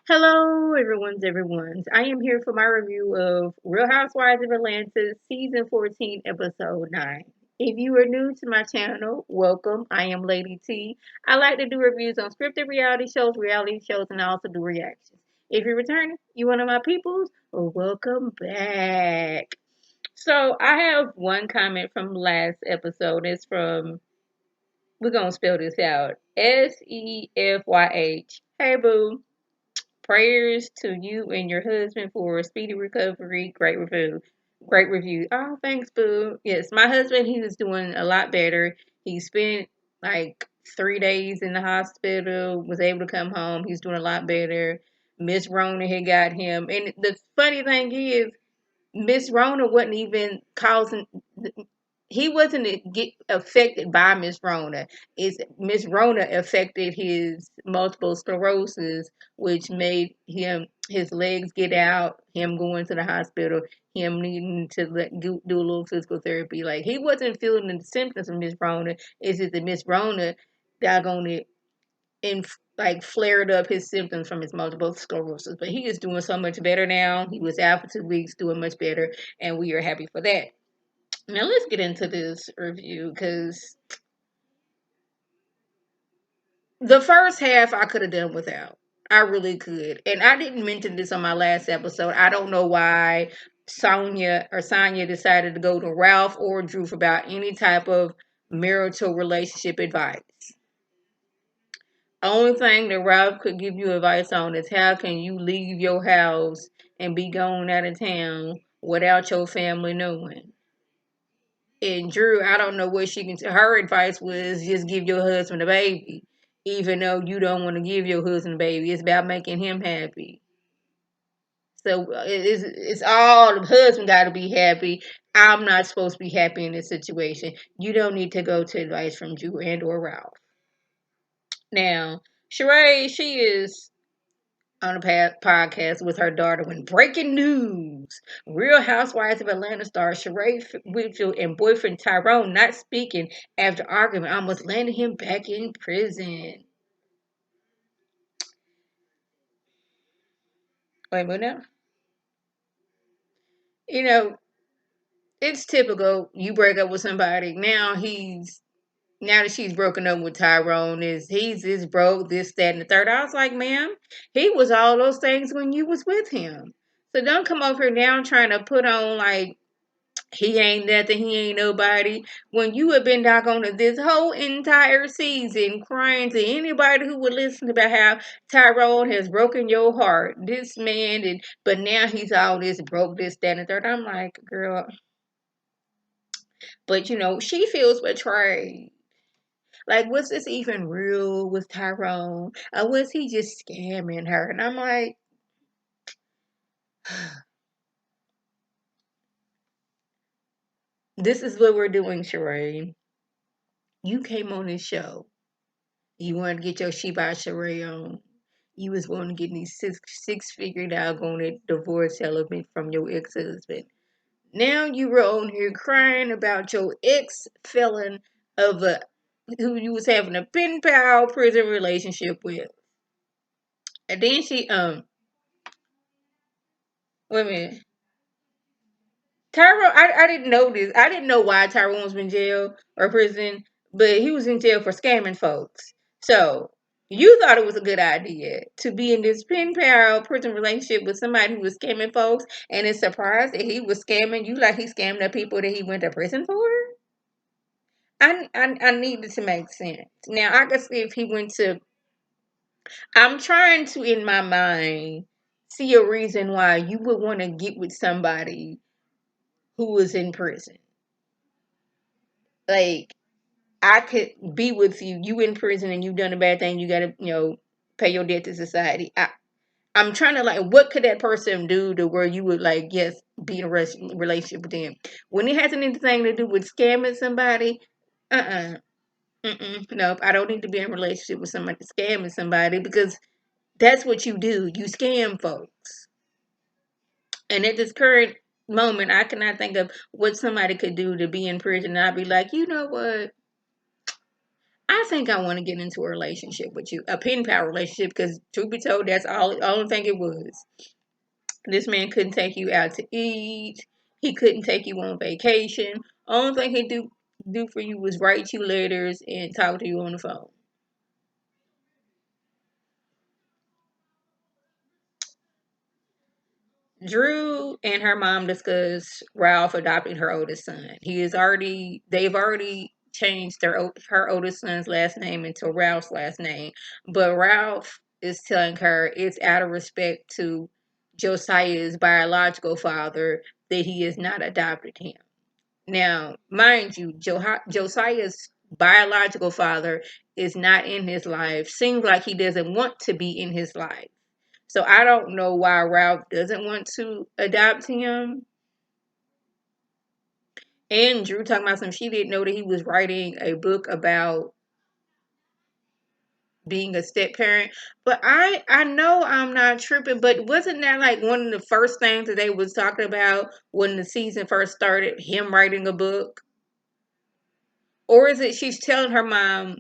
Hello, everyone's. I am here for my review of Real Housewives of Atlanta, Season 14, Episode 9. If you are new to my channel, welcome. I am Lady T. I like to do reviews on scripted reality shows, and I also do reactions. If you're returning, you one of my peoples, well, welcome back. So, I have one comment from last episode. It's from, we're going to spell this out, Sefyh. Hey, boo. Prayers to you and your husband for a speedy recovery. Great review. Great review. Oh, thanks, boo. Yes, my husband, he was doing a lot better. He spent like 3 days in the hospital, was able to come home. He's doing a lot better. Miss Rona had got him. And the funny thing is, Miss Rona wasn't even causing. He wasn't get affected by Miss Rona. It's Miss Rona affected his multiple sclerosis, which made his legs get out, him going to the hospital, him needing to do a little physical therapy. Like he wasn't feeling the symptoms of Miss Rona. It's just that Miss Rona, doggone it, and like flared up his symptoms from his multiple sclerosis. But he is doing so much better now. He was out for 2 weeks, doing much better, and we are happy for that. Now let's get into this review because the first half I could have done without. I really could. And I didn't mention this on my last episode. I don't know why Sonya decided to go to Ralph or Drew about any type of marital relationship advice. Only thing that Ralph could give you advice on is how can you leave your house and be gone out of town without your family knowing. And Drew, I don't know what she can. Her advice was just give your husband a baby, even though you don't want to give your husband a baby. It's about making him happy. So it's all the husband got to be happy. I'm not supposed to be happy in this situation. You don't need to go to advice from Drew and or Ralph. Now, Sheree, she is on a podcast with her daughter when breaking news. Real Housewives of Atlanta star Sheree Whitfield and boyfriend Tyrone not speaking after argument almost landed him back in prison. Wait, what now? You know, it's typical. You break up with somebody. Now that she's broken up with Tyrone, he's this broke, this, that, and the third. I was like, ma'am, he was all those things when you was with him. So don't come over here now trying to put on like he ain't nothing, he ain't nobody. When you have been doggone to this whole entire season crying to anybody who would listen about how Tyrone has broken your heart. This man did, but now he's all this broke, this, that, and the third. I'm like, girl, but she feels betrayed. Like, was this even real with Tyrone? Or was he just scamming her? And I'm like, this is what we're doing, Sheree. You came on this show. You wanted to get your Sheba Sheree on. You was wanting to get these six-figure doggone divorce element from your ex-husband. Now you were on here crying about your ex-felon of a who you was having a pen pal prison relationship with. And then wait a minute. Tyrone, I didn't know this. I didn't know why Tyrone was in jail or prison, but he was in jail for scamming folks. So you thought it was a good idea to be in this pen pal prison relationship with somebody who was scamming folks, and it's surprised that he was scamming you like he scammed the people that he went to prison for. I needed to make sense. Now I could see if he went to. I'm trying to in my mind see a reason why you would want to get with somebody who was in prison. Like I could be with you. You in prison and you've done a bad thing. You gotta, pay your debt to society. I'm trying to like, what could that person do to where you would like, yes, be in a relationship with them when it has anything to do with scamming somebody? Nope. I don't need to be in a relationship with somebody scamming somebody because that's what you do. You scam folks. And at this current moment, I cannot think of what somebody could do to be in prison. And I'd be like, you know what? I think I want to get into a relationship with you, a pen pal relationship, because truth be told, that's all I think it was. This man couldn't take you out to eat. He couldn't take you on vacation. Only thing he do for you was write you letters and talk to you on the phone. Drew and her mom discussed Ralph adopting her oldest son. They've already changed her oldest son's last name into Ralph's last name, but Ralph is telling her it's out of respect to Josiah's biological father that he has not adopted him. Now, mind you, Josiah's biological father is not in his life. Seems like he doesn't want to be in his life. So I don't know why Ralph doesn't want to adopt him. And Drew talking about some she didn't know that he was writing a book about being a step parent. But I know I'm not tripping, but wasn't that like one of the first things that they was talking about when the season first started, him writing a book? Or is it she's telling her mom?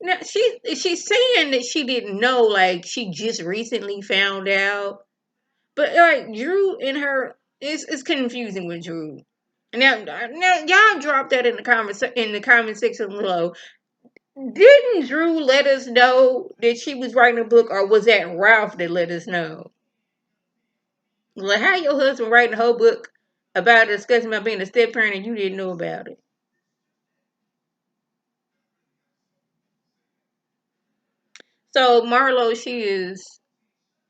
No, she's saying that she didn't know, like she just recently found out. But like Drew and her, it's confusing with Drew. Now, y'all drop that in the comment section below. Didn't Drew let us know that she was writing a book, or was that Ralph that let us know? Like, how your husband writing a whole book about discussing about being a step parent and you didn't know about it? So Marlo, she is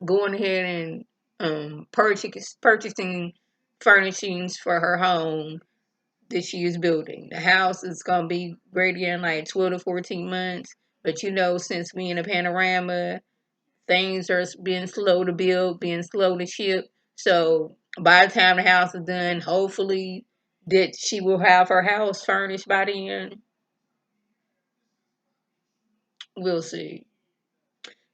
going ahead and purchasing furnishings for her home that she is building. The house is gonna be ready in like 12 to 14 months. But since we in a panorama, things are being slow to build, being slow to ship. So by the time the house is done, hopefully that she will have her house furnished by then. We'll see.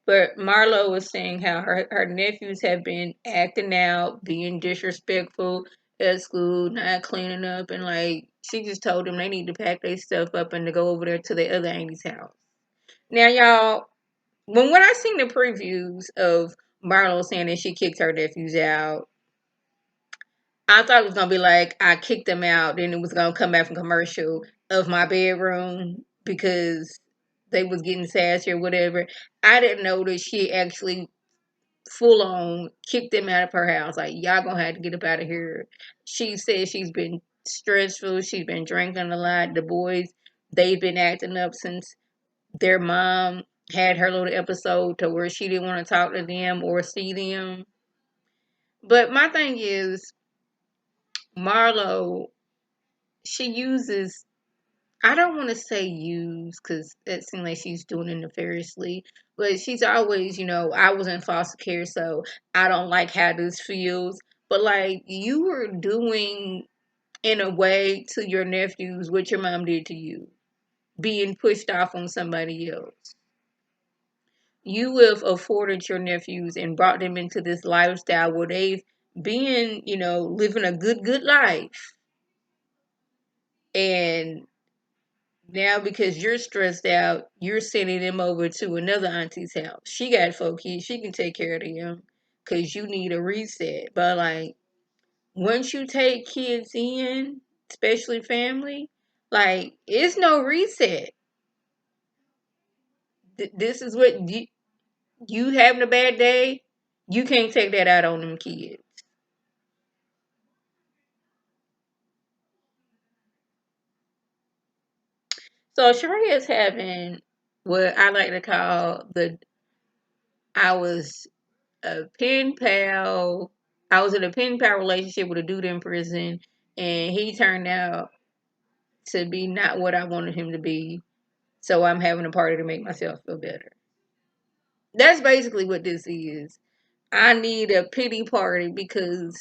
But Marlo was saying how her nephews have been acting out, being disrespectful at school, not cleaning up, and like she just told them they need to pack their stuff up and to go over there to their other auntie's house. Now, y'all, when I seen the previews of Marlo saying that she kicked her nephews out, I thought it was gonna be like I kicked them out, then it was gonna come back from commercial of my bedroom because they was getting sassy or whatever. I didn't know that she actually full on kicked them out of her house. Like, y'all gonna have to get up out of here. She said she's been stressful. She's been drinking a lot. The boys, they've been acting up since their mom had her little episode to where she didn't want to talk to them or see them. But my thing is, Marlo, she uses, I don't want to say use because it seems like she's doing it nefariously, but she's always, I was in foster care, so I don't like how this feels. But like you were doing in a way to your nephews what your mom did to you, being pushed off on somebody else. You have afforded your nephews and brought them into this lifestyle where they've been, living a good life. And now, because you're stressed out, you're sending them over to another auntie's house. She got 4 kids. She can take care of them because you need a reset. But, like, once you take kids in, especially family, like, it's no reset. This is what you having a bad day. You can't take that out on them kids. So, Sheree is having what I like to call I was a pen pal. I was in a pen pal relationship with a dude in prison, and he turned out to be not what I wanted him to be. So I'm having a party to make myself feel better. That's basically what this is. I need a pity party because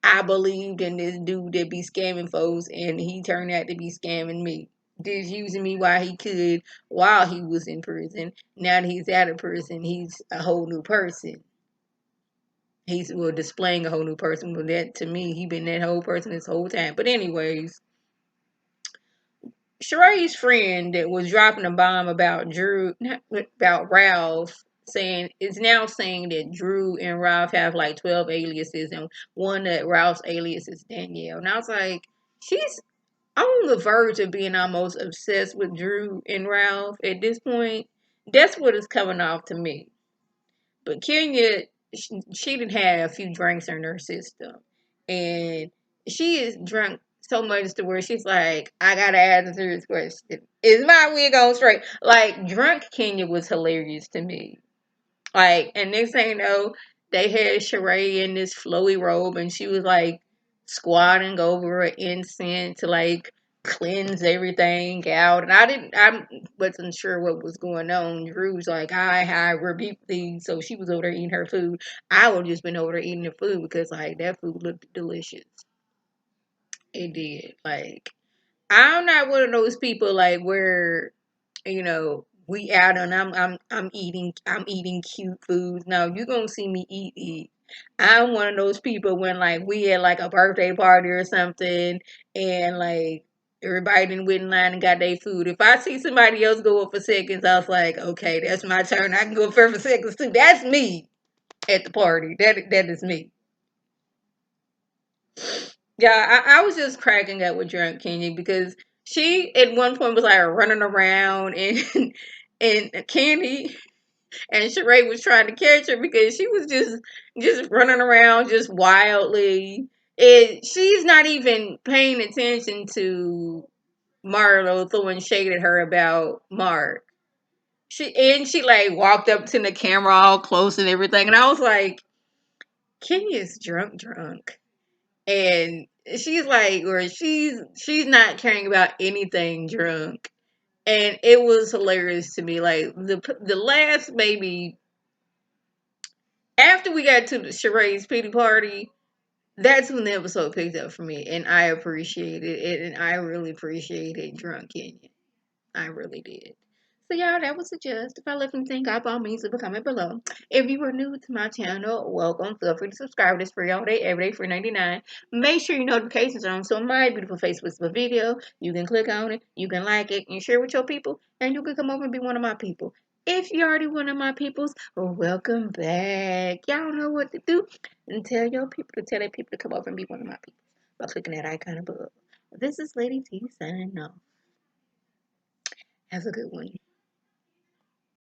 I believed in this dude that be scamming folks, and he turned out to be scamming me. Just using me while he could, while he was in prison. Now that he's out of prison, he's a whole new person. He's displaying a whole new person. But that to me, he been that whole person this whole time. But anyways, Sheree's friend that was dropping a bomb about about Ralph, saying is now saying that Drew and Ralph have like 12 aliases, and one that Ralph's alias is Danielle. And I was like, she's on the verge of being almost obsessed with Drew and Ralph at this point. That's what it's coming off to me. But Kenya, she didn't have a few drinks in her system, and she is drunk so much to where she's like, "I gotta answer this question: Is my wig on straight?" Like drunk Kenya was hilarious to me. Like, and next thing you know, they had Sheree in this flowy robe, and she was like squatting over an incense to like cleanse everything out. And I wasn't sure what was going on. Drew's like, hi, rebuke these. So she was over there eating her food. I would have just been over there eating the food because like that food looked delicious. It did. Like, I'm not one of those people like where we out and I'm eating cute foods. No, you gonna see me eat. I'm one of those people when like we had like a birthday party or something and like everybody didn't wait in line and got their food. If I see somebody else go up for seconds, I was like, okay, that's my turn. I can go up for seconds too. That's me at the party. That is me. Yeah, I was just cracking up with Drunk Kenya because she at one point was like running around and and Candy and Sheree was trying to catch her because she was just running around just wildly. And she's not even paying attention to Marlo throwing shade at her about Mark. She like walked up to the camera all close and everything, and I was like, Kenya's drunk. And she's like, or she's not caring about anything drunk, and it was hilarious to me. Like the last maybe after we got to the Sheree's pity party, that's when the episode picked up for me, and I appreciated it, and I really appreciated Drunk Kenya. I really did. So y'all, that was a just. If I left anything out, by all means, leave a comment below. If you are new to my channel, welcome. Feel free to subscribe. It's free all day, every day, for 99. Make sure your notifications are on so my beautiful face with a video. You can click on it, you can like it, and share with your people, and you can come over and be one of my people. If you're already one of my peoples, welcome back. Y'all know what to do. And tell your people to tell their people to come over and be one of my people by clicking that icon above. This is Lady T signing off. Have a good one.